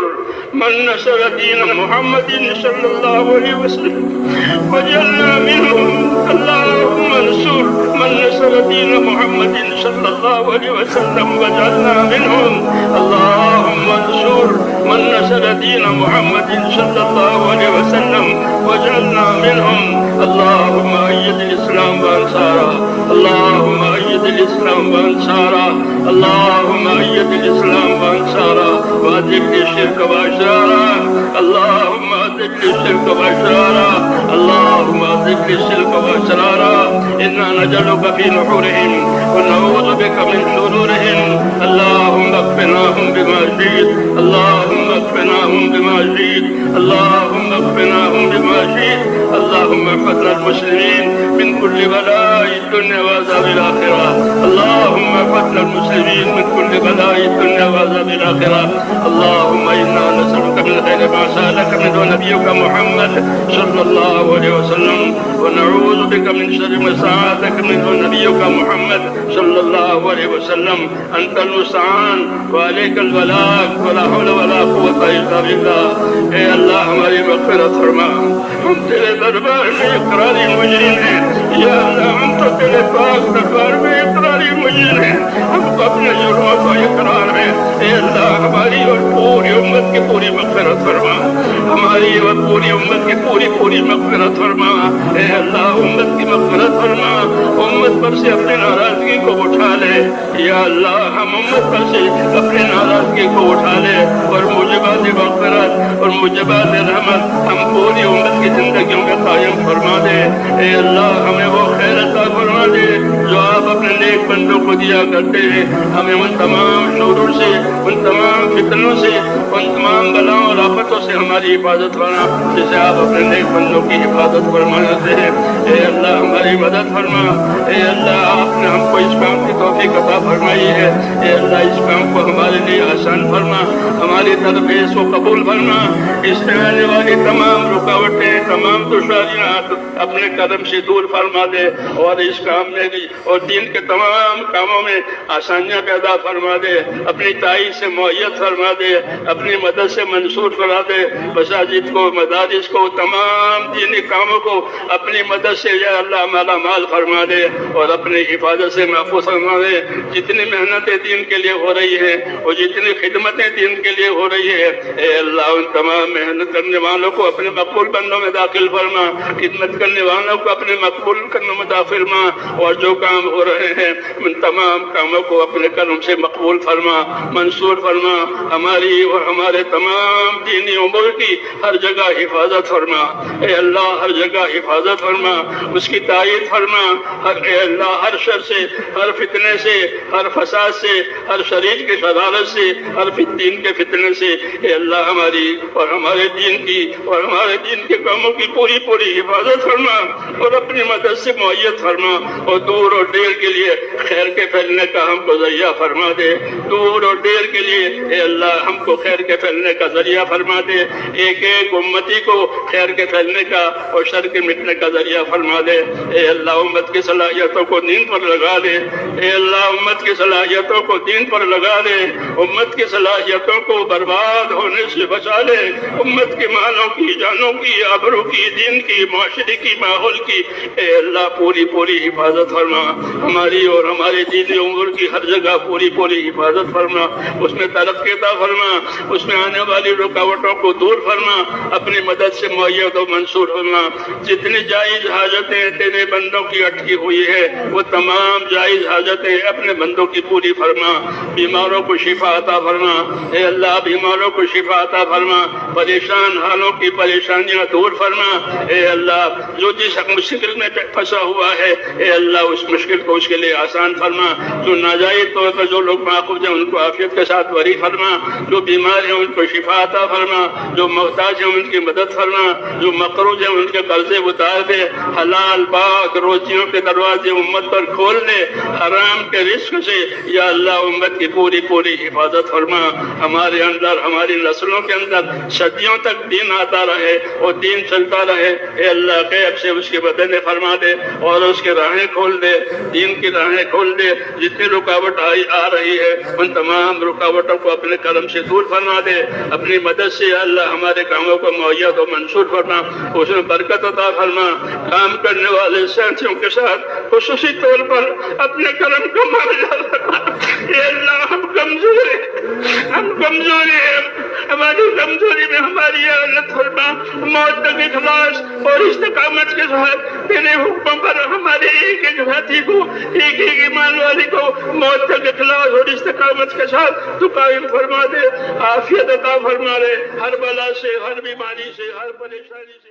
منصور من نصر دين محمد صلى الله عليه وسلم واجعلنا منهم. اللهم انصر من نصر دين محمد صلى الله عليه وسلم واجعلنا منهم. اللهم انصر من نصر دين محمد صلى الله عليه وسلم واجعلنا منهم. اللهم أيد الإسلام وأنصاره. اللهم أيد الإسلام وأنصاره. اللهم أيد الإسلام وأنصاره وأذل الشرك وأشراره. اللهم أذل الشرك وأشراره. اللهم أذل الشرك وأشراره. إنا نجعلك في نحورهم ونعوذ بك من شرورهم. اللهم اكفناهم بما شئت. اللهم اكفناهم بما شئت. اللهم اكفناهم بما شئت. اللهم احفظنا المسلمين من كل بلاء الدنيا وعذاب الآخرة. اللهم احفظنا المسلمين من كل بلاء الدنيا وعذاب الآخرة. اللهم إنا نسألك من خير ما سألك منه نبيك محمد صلى الله عليه وسلم ونعوذ بك من شر ما استعاذك منه نبيك محمد صلى الله عليه وسلم. أنت المستعان وعليك البلاغ ولا حول ولا قوة إلا بالله. اے اللہ ہماری مغفرت فرما. ہم تیرے دربار میں اقراری مجرم ہیں. یا اللہ ہم تو تیرے پاک دربار میں اقراری مجرم ہیں. ہم کو اپنے جرموں کو اقرار ہے. اے اللہ ہماری اور پوری امت کی پوری مغفرت فرما. ہماری اور پوری امت کی پوری مغفرت فرما. اے اللہ امت کی مغفرت فرما. امت پر سے اپنے ناراضگی کو اٹھا لے. یا اللہ ہم امت پر سے اپنے ناراضگی کو اٹھا لے اور موجبات مغفرت اور موجبات رحمت ہم پوری امت کی زندگیوں میں قائم فرما دے. اے اللہ ہمیں وہ خیر عطا فرما دے جو آپ اپنے نیک بندوں کو دیا کرتے ہیں. ہمیں ان تمام شرور سے، ان تمام فتنوں سے، ان تمام بلاؤں اور آفتوں سے ہماری حفاظت فرما جسے آپ اپنے نیک بندوں کی حفاظت فرماتے ہیں. اے اللہ ہماری مدد فرما. اے اللہ آپ نے ہم کو اس کام کی توفیق عطا فرمائی ہے. اے اللہ اس کام کو ہمارے لیے آسان فرما. ہماری طرف اس کو قبول فرما. اس میں آنے والی تمام رکاوٹیں، تمام دشواریاں اپنے قدم سے دور فرما دے اور اس کام میں بھی اور دین کے تمام کاموں میں آسانیاں پیدا فرما دے. اپنی تائید سے معیت فرما دے. اپنی مدد سے منصور فرما دے. مساجد کو، مدارس کو، تمام دینی کاموں کو اپنی مدد سے یا اللہ مالا مال فرما دے اور اپنی حفاظت سے محفوظ فرما دے. جتنی محنتیں دین کے لیے ہو رہی ہیں اور جتنی خدمتیں دین کے لیے ہو رہی ہے، اے اللہ ان تمام محنت کرنے والوں کو اپنے مقبول بندوں میں داخل فرما. خدمت کرنے والوں کو اپنے مقبول کرنے میں داخل فرما. اور جو کام ہو رہے ہیں ان تمام کاموں کو اپنے کرم سے مقبول فرما، منصور فرما. ہماری اور ہمارے تمام دینی امور کی ہر جگہ حفاظت فرما. اے اللہ ہر جگہ حفاظت فرما، اس کی تائید فرما. اے اللہ ہر شر سے، ہر فتنے سے، ہر فساد سے، ہر شریر کی شرارت سے، ہر دین کے فتنے سے اے اللہ ہماری اور ہمارے دین کی اور ہمارے دین کے کاموں کی پوری حفاظت فرما اور اپنی مدد سے معیت فرما. اور دور اور دیر کے لیے خیر کے پھیلنے کا ہم کو ذریعہ فرما دے. دور اور دیر کے لیے اے اللہ ہم کو خیر کے پھیلنے کا ذریعہ فرما دے. ایک ایک امتی کو خیر کے پھیلنے کا اور شر کے مٹنے کا ذریعہ فرما دے. اے اللہ امت کی صلاحیتوں کو دین پر لگا دے. اے اللہ امت کی صلاحیتوں کو دین پر لگا دے. امت کی صلاحیتوں کو برباد ہونے سے بچا لے. امت کے مالوں کی، جانوں کی، آبرو کی، دین کی، معاشرے کی، ماحول کی اے اللہ پوری حفاظت فرما. ہماری اور ہمارے دینی امور کی ہر جگہ پوری حفاظت فرما. اس میں ترقی عطا فرما. اس میں آنے والی رکاوٹوں کو دور فرما. اپنی مدد سے معیت و منصور فرما. جتنی جائز حاجتیں تیرے بندوں کی اٹکی ہوئی ہے وہ تمام جائز حاجتیں اپنے بندوں کی پوری فرما. بیماروں کو شفا عطا فرما. اے اللہ بیماروں کو شفا عطا فرما. پریشان حالوں کی پریشانیاں دور فرما. اے اللہ جو جس مشکل میں پھنسا ہوا ہے اے اللہ اس مشکل کو اس کے لیے آسان فرما. جو ناجائز طور پر جو لوگ ماخوذ ہیں ان کو عافیت کے ساتھ بری فرما. جو بیمار ہیں ان کو شفا عطا فرما. جو محتاج ہیں ان کی مدد فرما. جو مقروض ہیں ان کے قرضے اتار دے. حلال پاک روزیوں کے دروازے امت پر کھول دے. حرام کے رزق سے یا اللہ امت کی پوری حفاظت فرما. ہمارے اندر، ہماری نسلوں کے اندر صدیوں تک دین آتا رہے اور دین چلتا رہے. اے اللہ غیب سے اس کی مدد فرما دے اور اس کی راہیں کھول دے, دین کی راہیں کھول دے. جتنی رکاوٹ آ رہی ہے ان تمام رکاوٹوں کو اپنے کرم سے دور فرما دے. اپنی مدد سے یا اللہ ہمارے کاموں کو مؤید و منصور فرما, اس میں برکت عطا فرما. کام کرنے والے ساتھیوں کے ساتھ خصوصی طور پر اپنے کرم کو مؤید فرما. اے اللہ ہم کمزور ہیں, ہماری کمزوری میں ہماری عادت فرما. موت تک اخلاص اور استقامت کے ساتھ تیرے حکموں پر ہمارے ایک ایک ساتھی کو, ایک ایک ایمان والی کو موت تک اخلاص اور استقامت کے ساتھ تو قائم فرما دے. عافیت عطا فرما دے, ہر بلا سے, ہر بیماری سے, ہر پریشانی سے.